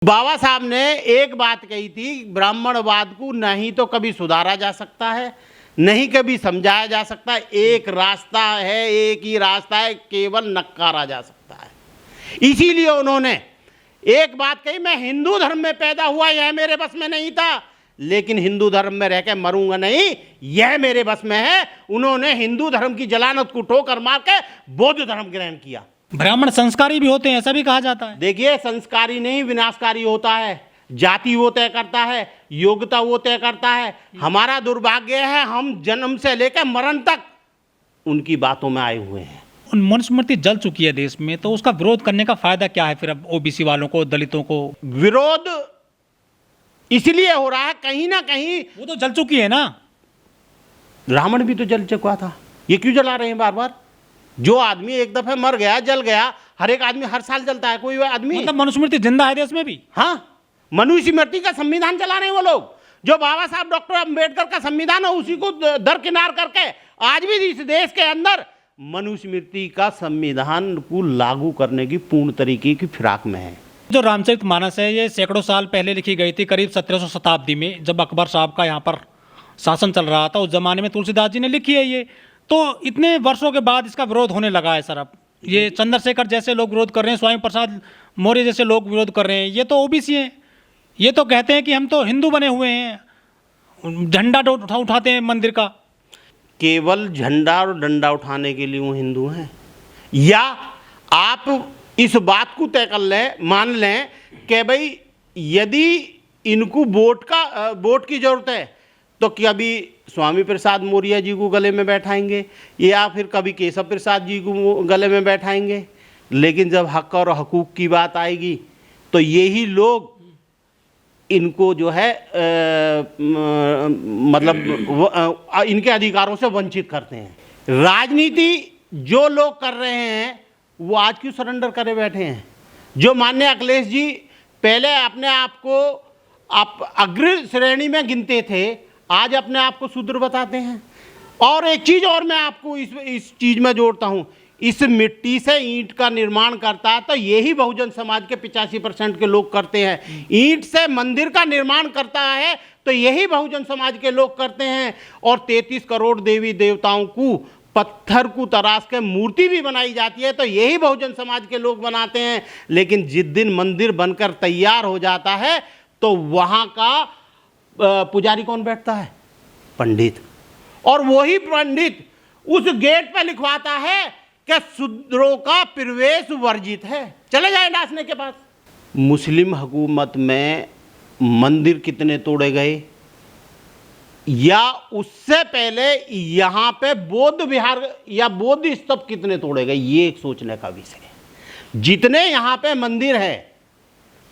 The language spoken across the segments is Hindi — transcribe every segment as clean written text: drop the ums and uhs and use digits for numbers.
बाबा साहब ने एक बात कही थी, ब्राह्मणवाद को नहीं तो कभी सुधारा जा सकता है, नहीं कभी समझाया जा सकता है। एक रास्ता है, एक ही रास्ता है, केवल नकारा जा सकता है। इसीलिए उन्होंने एक बात कही, मैं हिंदू धर्म में पैदा हुआ, यह मेरे बस में नहीं था, लेकिन हिंदू धर्म में रह के मरूंगा नहीं, यह मेरे बस में है। उन्होंने हिंदू धर्म की जलानत को ठोकर मार के बौद्ध धर्म ग्रहण किया। ब्राह्मण संस्कारी भी होते हैं, ऐसा भी कहा जाता है। देखिए, संस्कारी नहीं, विनाशकारी होता है। जाति वो तय करता है, योग्यता वो तय करता है। हमारा दुर्भाग्य है, हम जन्म से लेकर मरण तक उनकी बातों में आए हुए हैं। मनुस्मृति जल चुकी है देश में, तो उसका विरोध करने का फायदा क्या है फिर अब ओबीसी वालों को, दलितों को? विरोध इसलिए हो रहा है, कहीं ना कहीं वो तो जल चुकी है ना। रावण भी तो जल चुका था, ये क्यों जला रहे हैं बार बार? जो आदमी एक दफे मर गया, जल गया, हर एक आदमी हर साल जलता है। कोई आदमी मतलब मनुस्मृति जिंदा है देश में भी। हाँ, मनुस्मृति का संविधान चला रहे हैं वो लोग। जो बाबा साहब डॉक्टर अम्बेडकर का संविधान है, उसी को दरकिनार करके आज भी इस देश के अंदर मनुस्मृति का संविधान को लागू करने की पूर्ण तरीके की फिराक में है। जो रामचरितमानस है, ये सैकड़ों साल पहले लिखी गई थी, करीब 1700 शताब्दी में, जब अकबर साहब का यहाँ पर शासन चल रहा था। उस जमाने में तुलसीदास जी ने लिखी है ये। तो इतने वर्षों के बाद इसका विरोध होने लगा है सर। अब ये चंद्रशेखर जैसे लोग विरोध कर रहे हैं, स्वामी प्रसाद मौर्य जैसे लोग विरोध कर रहे हैं। ये तो ओबीसी हैं, ये तो कहते हैं कि हम तो हिंदू बने हुए हैं, झंडा उठाते हैं मंदिर का। केवल झंडा और डंडा उठाने के लिए वो हिंदू हैं? या आप इस बात को तय कर लें, मान लें कि भाई यदि इनको वोट की जरूरत है तो कभी स्वामी प्रसाद मौर्य जी को गले में बैठाएंगे, या फिर कभी केशव प्रसाद जी को गले में बैठाएंगे। लेकिन जब हक और हकूक़ की बात आएगी तो यही लोग इनको जो है इनके अधिकारों से वंचित करते हैं। राजनीति जो लोग कर रहे हैं वो आज क्यों सरेंडर करे बैठे हैं? जो माननीय अखिलेश जी पहले अपने आप को आप अग्र श्रेणी में गिनते थे, आज अपने आप को शूद्र बताते हैं। और एक चीज़ और मैं आपको इस चीज़ में जोड़ता हूँ, इस मिट्टी से ईंट का निर्माण करता है तो यही बहुजन समाज के 85% के लोग करते हैं। ईंट से मंदिर का निर्माण करता है तो यही बहुजन समाज के लोग करते हैं। और 33 करोड़ देवी देवताओं को पत्थर को तराश के मूर्ति भी बनाई जाती है तो यही बहुजन समाज के लोग बनाते हैं। लेकिन जिस दिन मंदिर बनकर तैयार हो जाता है तो वहाँ का पुजारी कौन बैठता है? पंडित। और वही पंडित उस गेट पर लिखवाता है कि शूद्रों का प्रवेश वर्जित है, चले जाए नाचने के पास। मुस्लिम हुकूमत में मंदिर कितने तोड़े गए, या उससे पहले यहाँ पे बौद्ध विहार या बौद्ध स्तूप कितने तोड़े गए, ये एक सोचने का विषय है। जितने यहाँ पे मंदिर है,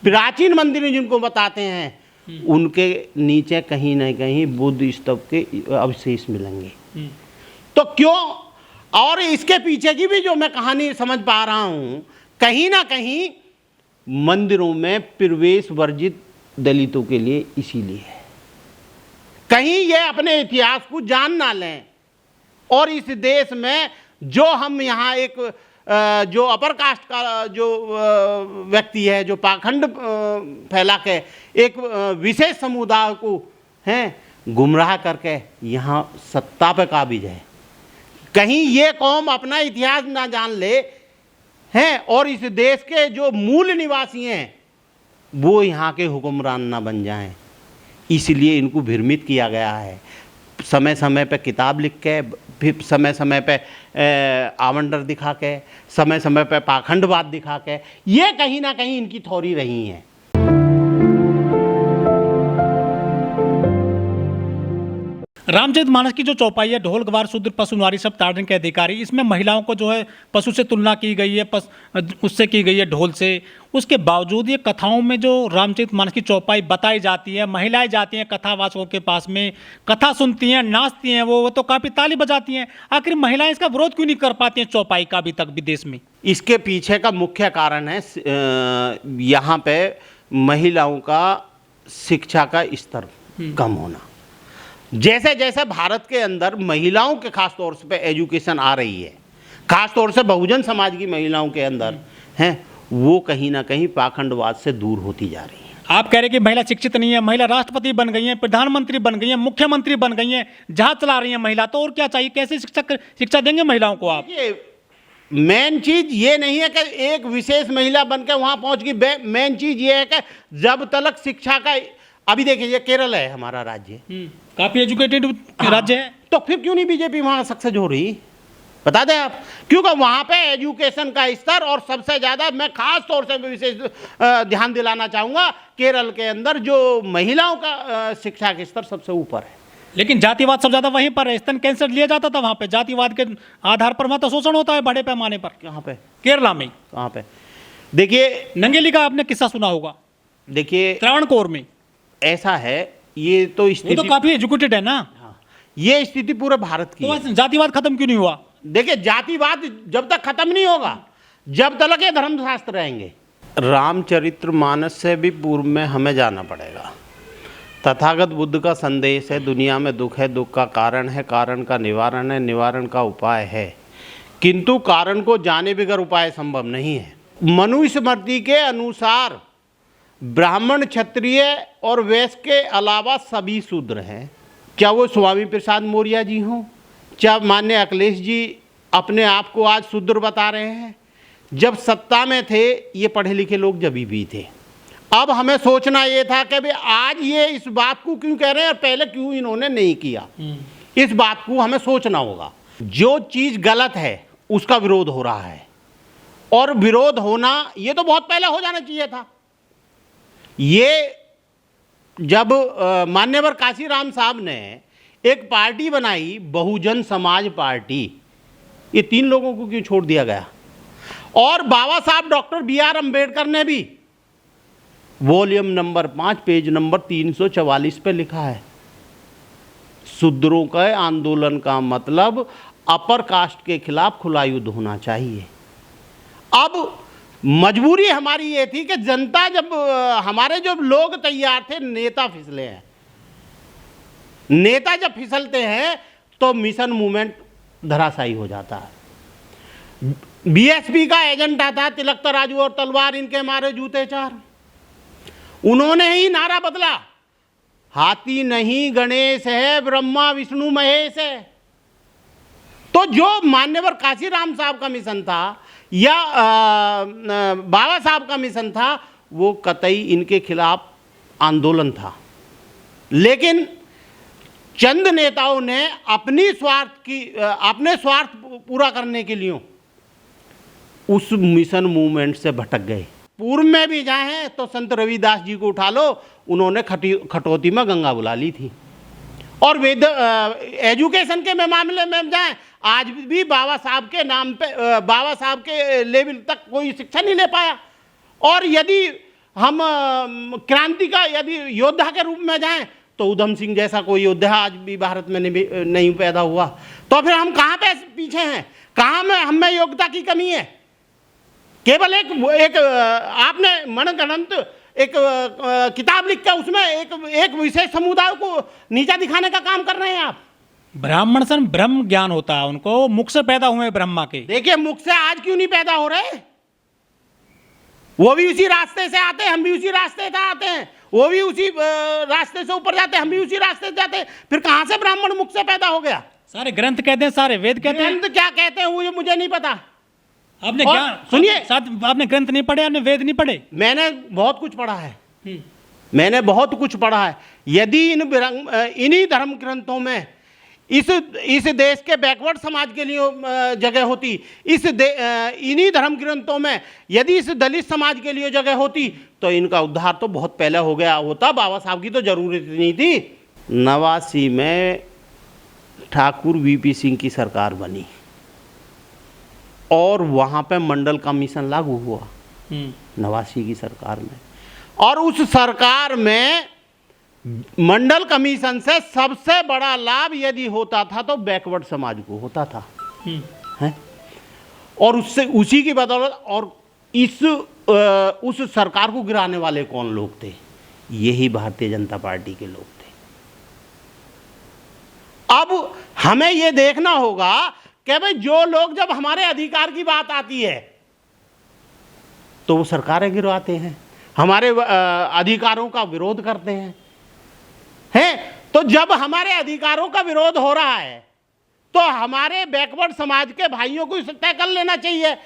प्राचीन मंदिर जिनको बताते हैं, उनके नीचे कहीं ना कहीं बुद्ध स्तूप के अवशेष मिलेंगे। तो क्यों? और इसके पीछे की भी जो मैं कहानी समझ पा रहा हूं, कहीं ना कहीं मंदिरों में प्रवेश वर्जित दलितों के लिए इसीलिए है। कहीं ये अपने इतिहास को जान ना लें और इस देश में जो हम यहाँ एक जो अपर कास्ट का जो व्यक्ति है, जो पाखंड फैला के एक विशेष समुदाय को हैं गुमराह करके यहाँ सत्ता पे काबिज है, कहीं ये कौम अपना इतिहास ना जान ले हैं और इस देश के जो मूल निवासी हैं वो यहाँ के हुक्मरान ना बन जाएं, इसलिए इनको भ्रमित किया गया है। समय समय पे किताब लिख के, फिर समय समय पे आवंडर दिखा के, समय समय पे पाखंडवाद दिखा के, ये कहीं ना कहीं इनकी थ्योरी रही है। रामचरितमानस की जो चौपाई है, ढोल गवार शूद्र पशु नारी सब ताड़ने के अधिकारी, इसमें महिलाओं को जो है पशु से तुलना की गई है, उससे की गई है ढोल से। उसके बावजूद ये कथाओं में जो रामचरितमानस की चौपाई बताई जाती है, महिलाएं जाती हैं कथावाचकों के पास में, कथा सुनती हैं, नाचती हैं, वो तो काफ़ी ताली बजाती हैं। आखिर महिलाएं इसका विरोध क्यों नहीं कर पाती हैं चौपाई का अभी तक भी देश में? इसके पीछे का मुख्य कारण है यहाँ पे महिलाओं का शिक्षा का स्तर कम होना। जैसे जैसे भारत के अंदर महिलाओं के खास तौर से पे एजुकेशन आ रही है, खास तौर से बहुजन समाज की महिलाओं के अंदर हैं, वो कहीं ना कहीं पाखंडवाद से दूर होती जा रही है। आप कह रहे कि महिला शिक्षित नहीं है, महिला राष्ट्रपति बन गई हैं, प्रधानमंत्री बन गई हैं, मुख्यमंत्री बन गई हैं, जहाज चला रही हैं महिला, तो और क्या चाहिए? कैसे शिक्षा देंगे महिलाओं को आप? मेन चीज ये नहीं है कि एक विशेष महिला बनकर वहां पहुंच गई। मेन चीज ये है कि जब तक शिक्षा का, अभी देखिए ये केरल है हमारा राज्य, काफी एजुकेटेड राज्य है, तो फिर क्यों नहीं बीजेपी वहां सक्सेस हो रही? बता दें आप, क्योंकि वहां पे एजुकेशन का स्तर, और सबसे ज्यादा मैं खास तौर से विशेष ध्यान दिलाना चाहूंगा, केरल के अंदर जो महिलाओं का शिक्षा का स्तर सबसे ऊपर है। लेकिन जातिवाद सब ज्यादा वहीं पर है। स्तन कैंसर लिया जाता था वहां पे, जातिवाद के आधार पर वहां तो शोषण होता है बड़े पैमाने पर। कहाँ पे? केरला में। कहाँ पे? देखिए नंगेली का आपने किस्सा सुना होगा, देखिए त्रावणकोर में। ऐसा है, ये तो स्थिति, वो तो काफी एजुकेटेड है ना। हाँ, ये स्थिति पूरे भारत की है। तो जातिवाद खत्म क्यों नहीं हुआ? देखिए जातिवाद जब तक खत्म नहीं होगा, जब तक ये धर्मशास्त्र रहेंगे। रामचरितमानस से भी पूर्व में हमें जाना पड़ेगा। तथागत बुद्ध का संदेश है, दुनिया में दुख है, दुख का कारण है, कारण का निवारण है, निवारण का उपाय है, किंतु कारण को जाने बगैर उपाय संभव नहीं है। मनुस्मृति के अनुसार ब्राह्मण, क्षत्रिय और वैश्य के अलावा सभी शूद्र हैं। क्या वो स्वामी प्रसाद मौर्य जी हों, क्या माननीय अखिलेश जी अपने आप को आज शूद्र बता रहे हैं? जब सत्ता में थे ये पढ़े लिखे लोग जब भी थे। अब हमें सोचना ये था कि भाई आज ये इस बात को क्यों कह रहे हैं और पहले क्यों इन्होंने नहीं किया। इस बात को हमें सोचना होगा। जो चीज़ गलत है उसका विरोध हो रहा है, और विरोध होना ये तो बहुत पहले हो जाना चाहिए था। ये जब मान्यवर काशीराम साहब ने एक पार्टी बनाई, बहुजन समाज पार्टी, ये 3 लोगों को क्यों छोड़ दिया गया? और बाबा साहब डॉक्टर BR अम्बेडकर ने भी वॉल्यूम नंबर 5 पेज नंबर 344 पे लिखा है, शूद्रों के आंदोलन का मतलब अपर कास्ट के खिलाफ खुला युद्ध होना चाहिए। अब मजबूरी हमारी ये थी कि जनता, जब हमारे जो लोग तैयार थे, नेता फिसले हैं। नेता जब फिसलते हैं तो मिशन मूवमेंट धराशायी हो जाता है। BSP का एजेंडा था तिलक तराजू और तलवार, इनके मारे जूते 4। उन्होंने ही नारा बदला, हाथी नहीं गणेश है, ब्रह्मा विष्णु महेश है। तो जो मान्यवर काशीराम साहब का मिशन था या बाबा साहब का मिशन था, वो कतई इनके खिलाफ आंदोलन था। लेकिन चंद नेताओं ने अपने स्वार्थ पूरा करने के लिए उस मिशन मूवमेंट से भटक गए। पूर्व में भी जाएं तो संत रविदास जी को उठा लो, उन्होंने खटौती में गंगा बुला ली थी। और वेद एजुकेशन के मामले में जाएं, आज भी बाबा साहब के नाम पे, बाबा साहब के लेवल तक कोई शिक्षा नहीं ले पाया। और यदि हम क्रांति का यदि योद्धा के रूप में जाएं तो उधम सिंह जैसा कोई योद्धा आज भी भारत में नहीं पैदा हुआ। तो फिर हम कहाँ पे पीछे हैं? कहाँ में हमें योग्यता की कमी है? केवल एक आपने मनगढ़ंत एक किताब लिख कर उसमें एक विशेष समुदाय को नीचा दिखाने का काम कर रहे हैं आप। ब्राह्मण सन ब्रह्म ज्ञान होता है उनको, मुख से पैदा हुए ब्रह्मा के। देखिए मुख से आज क्यों नहीं पैदा हो रहे? वो भी उसी रास्ते से आते हैं, हम भी उसी रास्ते से आते हैं। वो भी उसी रास्ते से ऊपर जाते हैं, हम भी उसी रास्ते से जाते हैं। फिर कहां से ब्राह्मण मुख से पैदा हो गया? सारे ग्रंथ कहते हैं, सारे वेद कहते हैं। ग्रंथ क्या कहते हैं वो मुझे नहीं पता। आपने क्या सुनिए, आपने ग्रंथ नहीं पढ़े, आपने वेद नहीं पढ़े? मैंने बहुत कुछ पढ़ा है, मैंने बहुत कुछ पढ़ा है। यदि इन्हीं धर्म ग्रंथों में इस देश के बैकवर्ड समाज के लिए जगह होती, इन्हीं धर्म ग्रंथों में यदि इस दलित समाज के लिए जगह होती, तो इनका उद्धार तो बहुत पहले हो गया होता। बाबा साहब की तो जरूरत नहीं थी। 89 में ठाकुर VP सिंह की सरकार बनी और वहाँ पे मंडल कमीशन लागू हुआ 89 की सरकार में। और उस सरकार में मंडल कमीशन से सबसे बड़ा लाभ यदि होता था तो बैकवर्ड समाज को होता था, है? और उससे उसी की बदौलत, और उस सरकार को गिराने वाले कौन लोग थे? यही भारतीय जनता पार्टी के लोग थे। अब हमें यह देखना होगा कि भाई जो लोग, जब हमारे अधिकार की बात आती है, तो वो सरकारें गिरवाते हैं, हमारे अधिकारों का विरोध करते हैं। तो जब हमारे अधिकारों का विरोध हो रहा है तो हमारे बैकवर्ड समाज के भाइयों को इसे तय कर लेना चाहिए,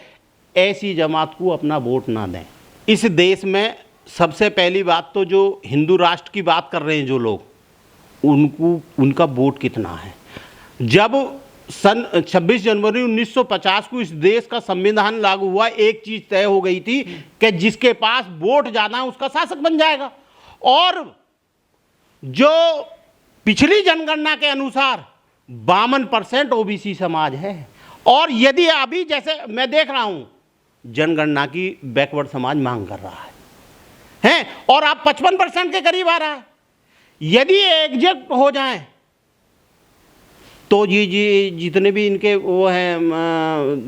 ऐसी जमात को अपना वोट ना दें। इस देश में सबसे पहली बात तो जो हिंदू राष्ट्र की बात कर रहे हैं जो लोग, उनका वोट कितना है। जब सन 26 जनवरी 1950 को इस देश का संविधान लागू हुआ, एक चीज तय हो गई थी कि जिसके पास वोट ज्यादा है उसका शासक बन जाएगा। और जो पिछली जनगणना के अनुसार 52% ओबीसी समाज है, और यदि अभी जैसे मैं देख रहा हूं जनगणना की बैकवर्ड समाज मांग कर रहा है और आप 55% के करीब आ रहा है। यदि एग्जैक्ट हो जाए तो जी जितने भी इनके वो हैं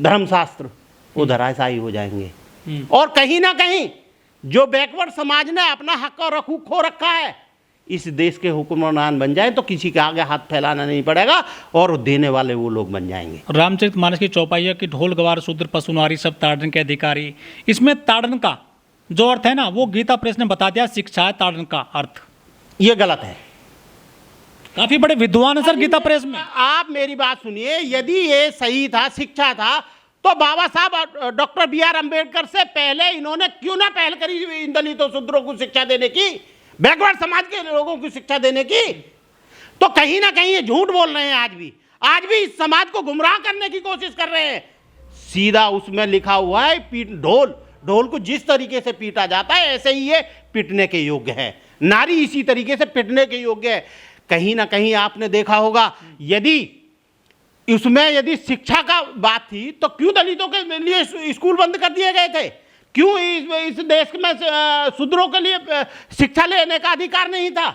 धर्मशास्त्र वो धराशायी हो जाएंगे। और कहीं ना कहीं जो बैकवर्ड समाज ने अपना हक और हकूक खो रखा है, इस देश के हुक्मरान बन जाए तो किसी के आगे हाथ फैलाना नहीं पड़ेगा और देने वाले वो लोग बन जाएंगे। रामचरितमानस की चौपाई है कि ढोल गवार शूद्र पशु नारी सब ताड़न के अधिकारी। इसमें ताड़न का जो अर्थ है ना, वो गीता प्रेस ने बता दिया शिक्षा है ताड़न का अर्थ। ये गलत है। काफी बड़े विद्वान है सर गीता प्रेस में। आप मेरी बात सुनिए, यदि ये सही था, शिक्षा था, तो बाबा साहब डॉक्टर BR अम्बेडकर से पहले इन्होंने क्यों ना पहल करी इन दलितों शूद्रों को शिक्षा देने की, बैकवर्ड समाज के लोगों को शिक्षा देने की। तो कहीं ना कहीं ये झूठ बोल रहे हैं। आज भी इस समाज को गुमराह करने की कोशिश कर रहे हैं। सीधा उसमें लिखा हुआ है ढोल को जिस तरीके से पीटा जाता है ऐसे ही ये पीटने के योग्य है, नारी इसी तरीके से पीटने के योग्य है। कहीं ना कहीं आपने देखा होगा, यदि शिक्षा का बात थी तो क्यों दलितों के लिए स्कूल बंद कर दिए गए थे? क्यों इस देश में शूद्रों के लिए शिक्षा लेने का अधिकार नहीं था?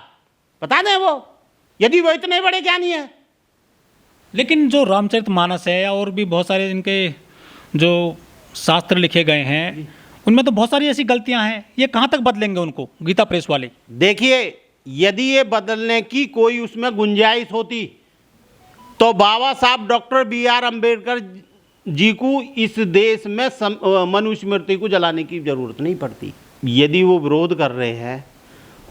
बता दें वो, यदि वो इतने बड़े ज्ञानी है। लेकिन जो रामचरितमानस है और भी बहुत सारे इनके जो शास्त्र लिखे गए हैं, उनमें तो बहुत सारी ऐसी गलतियां हैं। ये कहां तक बदलेंगे उनको गीता प्रेस वाले? देखिए, यदि ये बदलने की कोई उसमें गुंजाइश होती तो बाबा साहब डॉक्टर BR अम्बेडकर जी को इस देश में मनुस्मृति को जलाने की जरूरत नहीं पड़ती। यदि वो विरोध कर रहे हैं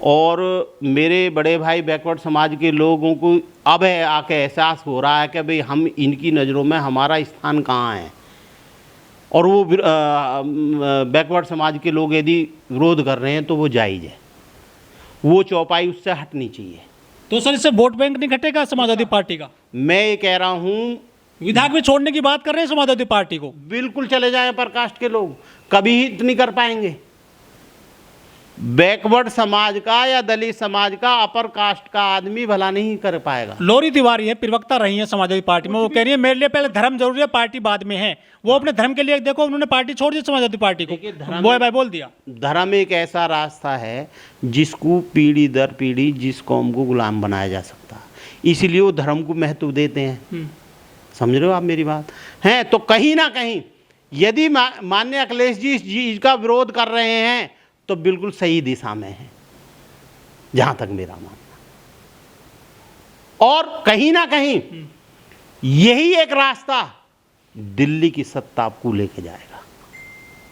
और मेरे बड़े भाई बैकवर्ड समाज के लोगों को अब आके एहसास हो रहा है कि भाई हम इनकी नज़रों में हमारा स्थान कहाँ है, और वो बैकवर्ड समाज के लोग यदि विरोध कर रहे हैं तो वो जायज़ है, वो चौपाई उससे हटनी चाहिए। तो सर इससे वोट बैंक नहीं घटेगा समाजवादी पार्टी का? मैं ये कह रहा हूँ, विधायक भी छोड़ने की बात कर रहे हैं समाजवादी पार्टी को। बिल्कुल चले जाएं अपर कास्ट के लोग, कभी ही इतनी कर पाएंगे। बैकवर्ड समाज का या दलित समाज का अपर कास्ट का आदमी भला नहीं कर पाएगा। लोरी तिवारी है, प्रवक्ता रही है समाजवादी पार्टी में, वो कह रही है मेरे लिए पहले धर्म जरूरी है, पार्टी बाद में है। वो अपने धर्म के लिए देखो उन्होंने पार्टी छोड़ दी समाजवादी पार्टी को। बोए भाई बोल दिया, धर्म एक ऐसा रास्ता है जिसको पीढ़ी दर पीढ़ी जिस कौम को गुलाम बनाया जा सकता है, इसीलिए वो धर्म को महत्व देते हैं। समझ रहे हो आप मेरी बात? हैं तो कहीं ना कहीं यदि माननीय अखिलेश जी इस चीज का विरोध कर रहे हैं तो बिल्कुल सही दिशा में है, जहां तक मेरा मानना। और कहीं ना कहीं यही एक रास्ता दिल्ली की सत्ता को लेके जाएगा।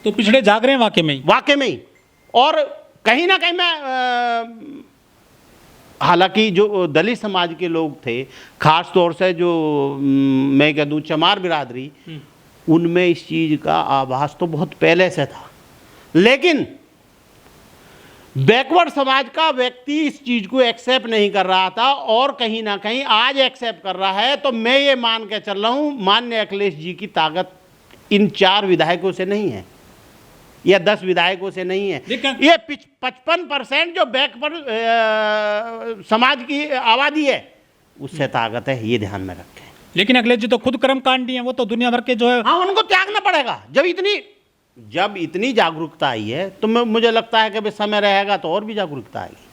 तो पिछड़े जाग रहे हैं वाकई में ही। और कहीं ना कहीं मैं हालांकि जो दलित समाज के लोग थे, खास तौर से जो मैं कह दूं चमार बिरादरी, उनमें इस चीज का आभास तो बहुत पहले से था, लेकिन बैकवर्ड समाज का व्यक्ति इस चीज को एक्सेप्ट नहीं कर रहा था और कहीं ना कहीं आज एक्सेप्ट कर रहा है। तो मैं ये मान के चल रहा हूं माननीय अखिलेश जी की ताकत इन 4 विधायकों से नहीं है या 10 विधायकों से नहीं है। ये 55% जो बैकवर्ड समाज की आबादी है उससे ताकत है, ये ध्यान में रखें। लेकिन अखिलेश जी तो खुद कर्मकांडी हैं, वो तो दुनिया भर के जो है, हाँ, उनको त्यागना पड़ेगा। जब इतनी जागरूकता आई है तो मुझे लगता है कि समय रहेगा तो और भी जागरूकता आएगी।